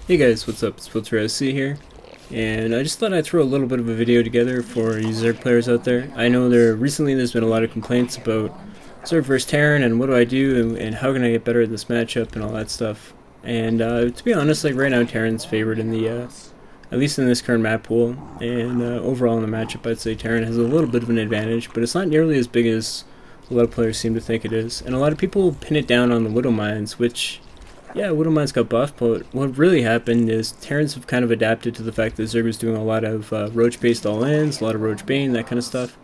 Hey guys, what's up? It's FilterSC here, and I just thought I'd throw a little bit of a video together for you Zerg players out there. I know there's been a lot of complaints about Zerg versus Terran and what do I do and how can I get better at this matchup and all that stuff. And to be honest, like right now Terran's favored in the, at least in this current map pool, and overall in the matchup I'd say Terran has a little bit of an advantage, but it's not nearly as big as a lot of players seem to think it is. And a lot of people pin it down on the Widow Mines, which yeah, Widow Mines got buffed, but what really happened is Terrans have kind of adapted to the fact that Zerg was doing a lot of Roach-based all-ins, a lot of Roach Bane, that kind of stuff,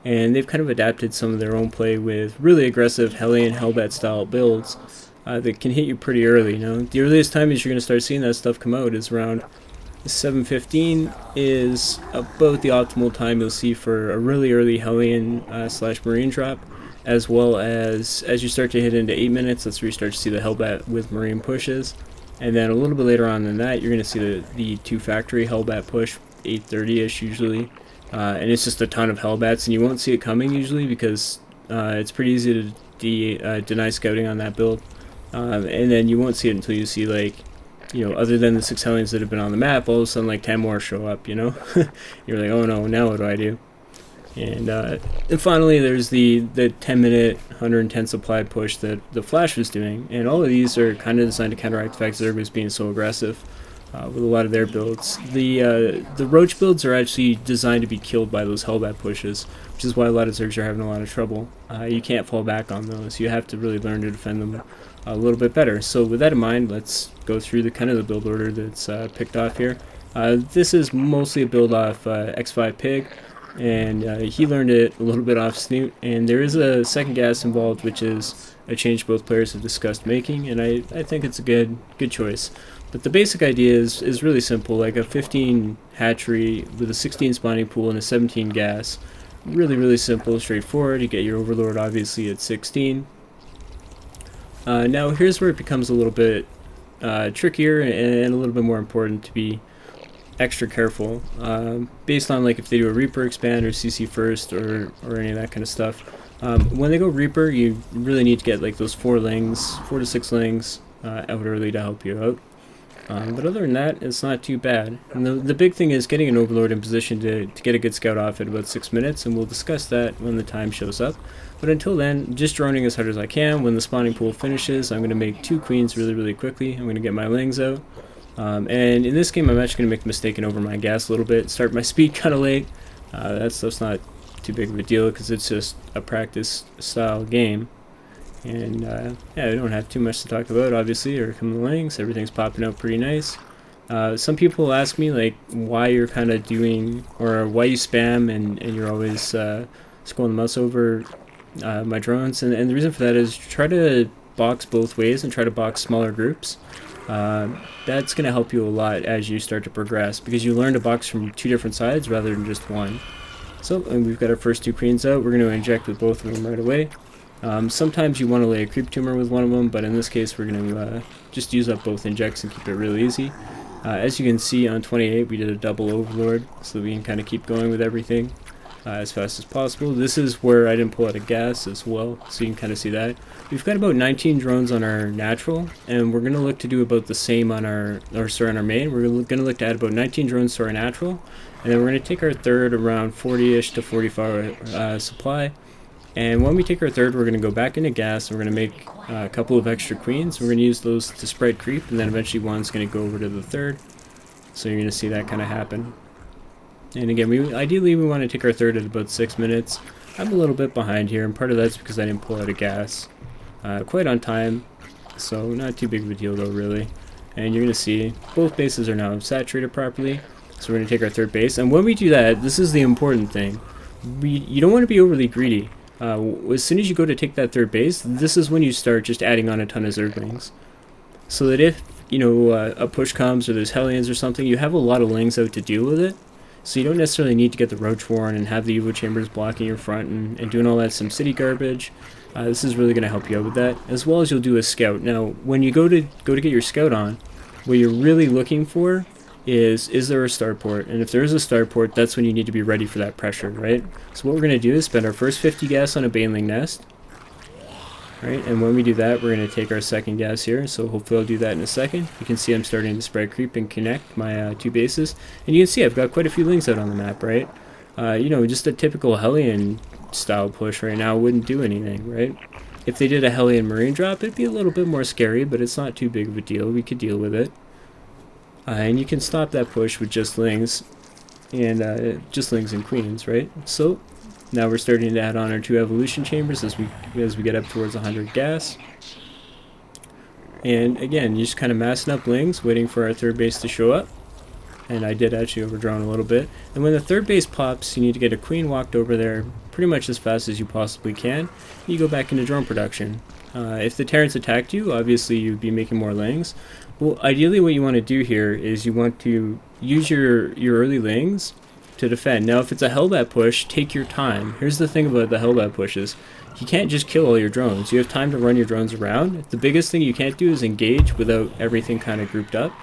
and they've kind of adapted some of their own play with really aggressive Hellion, Hellbat style builds that can hit you pretty early. You know, the earliest time is you're going to start seeing that stuff come out is around 7:15 is about the optimal time you'll see for a really early Hellion slash Marine drop. As well as you start to hit into 8 minutes, that's where you start to see the Hellbat with Marine pushes. And then a little bit later on than that, you're going to see the 2 factory Hellbat push, 8:30ish usually. And it's just a ton of Hellbats, and you won't see it coming usually because it's pretty easy to deny scouting on that build. And then you won't see it until you see, like, you know, other than the 6 Hellions that have been on the map, all of a sudden like 10 more show up, you know? You're like, oh no, now what do I do? And finally there's the 10-minute 110 supply push that the Flash was doing, and all of these are kind of designed to counteract the fact Zerg was being so aggressive with a lot of their builds. The Roach builds are actually designed to be killed by those Hellbat pushes, which is why a lot of Zergs are having a lot of trouble. You can't fall back on those. You have to really learn to defend them a little bit better. So with that in mind, let's go through the kind of the build order that's picked off here. This is mostly a build off X5 Pig. And he learned it a little bit off Snoot, and there is a second gas involved, which is a change both players have discussed making, and I think it's a good choice. But the basic idea is really simple, like a 15 hatchery with a 16 spawning pool and a 17 gas. Really simple, straightforward. You get your Overlord obviously at 16. Now here's where it becomes a little bit trickier and a little bit more important to be extra careful based on like if they do a Reaper expand or CC first or any of that kind of stuff. When they go Reaper, you really need to get like those 4 to 6 lings out early to help you out. But other than that, it's not too bad. And the big thing is getting an Overlord in position to get a good scout off at about 6 minutes, and we'll discuss that when the time shows up. But until then, just droning as hard as I can. When the spawning pool finishes, I'm going to make 2 queens really quickly. I'm going to get my lings out. And in this game, I'm actually going to make the mistake and over my gas a little bit, start my speed kind of late. That stuff's not too big of a deal because it's just a practice style game. And yeah, we don't have too much to talk about, obviously. Here come the links, everything's popping out pretty nice. Some people ask me like why you're kind of doing, or why you spam and you're always scrolling the mouse over my drones. And the reason for that is try to box both ways and try to box smaller groups. That's going to help you a lot as you start to progress, because you learn to box from 2 different sides rather than just one. So, and we've got our first 2 queens out. We're going to inject with both of them right away. Sometimes you want to lay a creep tumor with one of them, but in this case we're going to just use up both injects and keep it real easy. As you can see on 28 we did a double Overlord, so we can kind of keep going with everything as fast as possible. This is where I didn't pull out a gas as well, so you can kind of see that. We've got about 19 drones on our natural, and we're going to look to do about the same on our, on our main. We're going to look to add about 19 drones to our natural, and then we're going to take our third around 40-ish to 45 supply. And when we take our third, we're going to go back into gas, and we're going to make a couple of extra queens. We're going to use those to spread creep, and then eventually one's going to go over to the third. So you're going to see that kind of happen. And again, ideally we want to take our third at about 6 minutes. I'm a little bit behind here, and part of that's because I didn't pull out a gas quite on time, so not too big of a deal though, really. And you're going to see both bases are now saturated properly, so we're going to take our third base. And when we do that, this is the important thing. You don't want to be overly greedy. As soon as you go to take that third base, this is when you start just adding on a ton of Zerglings, so that if, you know, a push comes or there's Hellions or something, you have a lot of lings out to deal with it. So you don't necessarily need to get the Roach Warren and have the Evo Chambers blocking your front and doing all that SimCity garbage. This is really going to help you out with that, as well as you'll do a scout. Now, when you go to get your scout on, what you're really looking for is there a starport? And if there is a starport, that's when you need to be ready for that pressure, right? So what we're going to do is spend our first 50 gas on a Baneling nest. Right, and when we do that, we're going to take our second gas here, so hopefully I'll do that in a second. You can see I'm starting to spread creep and connect my two bases, and you can see I've got quite a few lings out on the map, right? You know, just a typical Hellion style push right now wouldn't do anything, right? If they did a Hellion Marine drop, it'd be a little bit more scary, but it's not too big of a deal. We could deal with it. And you can stop that push with just lings, and just lings and queens, right? So now we're starting to add on our 2 evolution chambers as we get up towards 100 gas. And again, you're just kind of massing up lings, waiting for our third base to show up. And I did actually overdrone a little bit. And when the third base pops, you need to get a queen walked over there pretty much as fast as you possibly can. You go back into drone production. If the Terrans attacked you, obviously you'd be making more lings. Well, ideally what you want to do here is you want to use your early lings to defend. Now, if it's a Hellbat push, take your time. Here's the thing about the Hellbat pushes. You can't just kill all your drones. You have time to run your drones around. The biggest thing you can't do is engage without everything kind of grouped up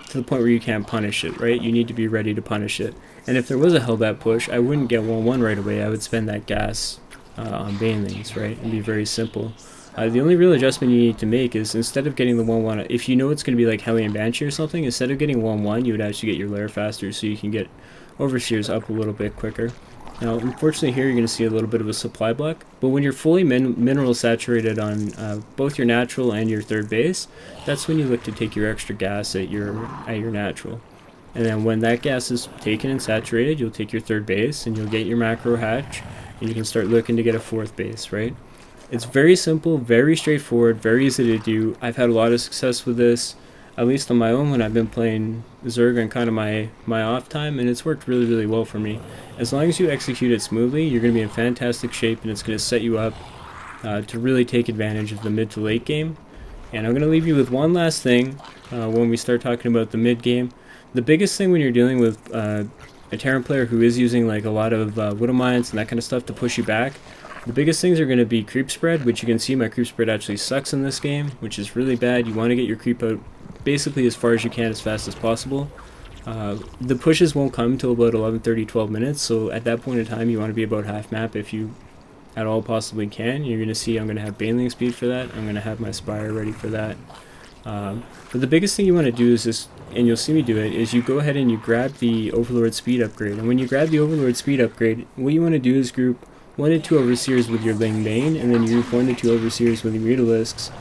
to the point where you can't punish it, right? You need to be ready to punish it. And if there was a Hellbat push, I wouldn't get 1-1 right away. I would spend that gas on banelings, right? And be very simple. The only real adjustment you need to make is instead of getting the 1-1, if you know it's going to be like Hellion Banshee or something, instead of getting 1-1, you would actually get your lair faster so you can get overseers up a little bit quicker. Now, unfortunately here you're going to see a little bit of a supply block, but when you're fully mineral saturated on both your natural and your third base, that's when you look to take your extra gas at your natural. And then when that gas is taken and saturated, you'll take your third base and you'll get your macro hatch, and you can start looking to get a fourth base, right? It's very simple, very straightforward, very easy to do. I've had a lot of success with this, at least on my own when I've been playing Zerg on kind of my off time, and it's worked really, really well for me. As long as you execute it smoothly, you're going to be in fantastic shape, and it's going to set you up to really take advantage of the mid to late game. And I'm going to leave you with one last thing when we start talking about the mid game. The biggest thing when you're dealing with a Terran player who is using like a lot of Widow Mines and that kind of stuff to push you back, the biggest things are going to be creep spread, which you can see my creep spread actually sucks in this game, which is really bad. You want to get your creep out basically as far as you can, as fast as possible. The pushes won't come until about 11:30, 12 minutes, so at that point in time you want to be about half map if you at all possibly can. You're going to see I'm going to have baneling speed for that. I'm going to have my Spire ready for that. But the biggest thing you want to do is this, and you'll see me do it, is you go ahead and you grab the Overlord speed upgrade. And when you grab the Overlord speed upgrade, what you want to do is group 1 to 2 overseers with your Ling Bane, and then you group 1 to 2 overseers with your Mutalisks.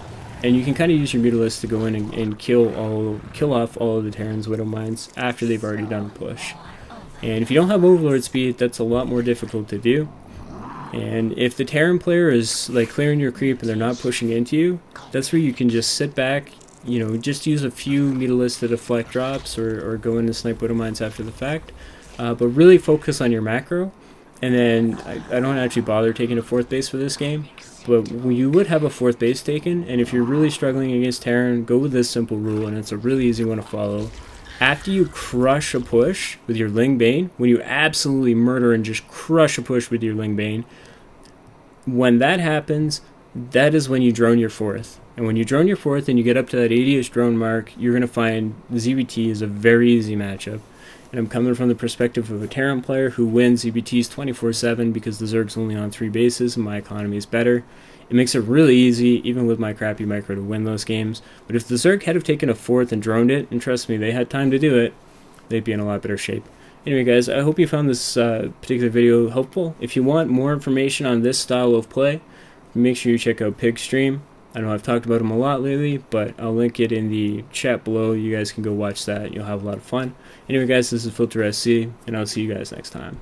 And you can kind of use your Mutalisks to go in and kill off all of the Terran's Widow Mines after they've already done a push. And if you don't have Overlord speed, that's a lot more difficult to do. And if the Terran player is like clearing your creep and they're not pushing into you, that's where you can just sit back, you know, just use a few Mutalisks to deflect drops or go in and snipe Widow Mines after the fact. But really focus on your macro. And then I don't actually bother taking a fourth base for this game, but you would have a fourth base taken, and if you're really struggling against Terran, go with this simple rule, and it's a really easy one to follow. After you crush a push with your Ling Bane, when you absolutely murder and just crush a push with your Ling Bane, when that happens, that is when you drone your fourth. And when you drone your fourth and you get up to that 80-ish drone mark, you're going to find ZBT is a very easy matchup. And I'm coming from the perspective of a Terran player who wins ZBTs 24/7 because the Zerg's only on 3 bases and my economy is better. It makes it really easy, even with my crappy micro, to win those games. But if the Zerg had have taken a fourth and droned it, and trust me, they had time to do it, they'd be in a lot better shape. Anyway guys, I hope you found this particular video helpful. If you want more information on this style of play, make sure you check out Pig's stream. I know I've talked about him a lot lately, but I'll link it in the chat below. You guys can go watch that. You'll have a lot of fun. Anyway guys, this is Filter SC, and I'll see you guys next time.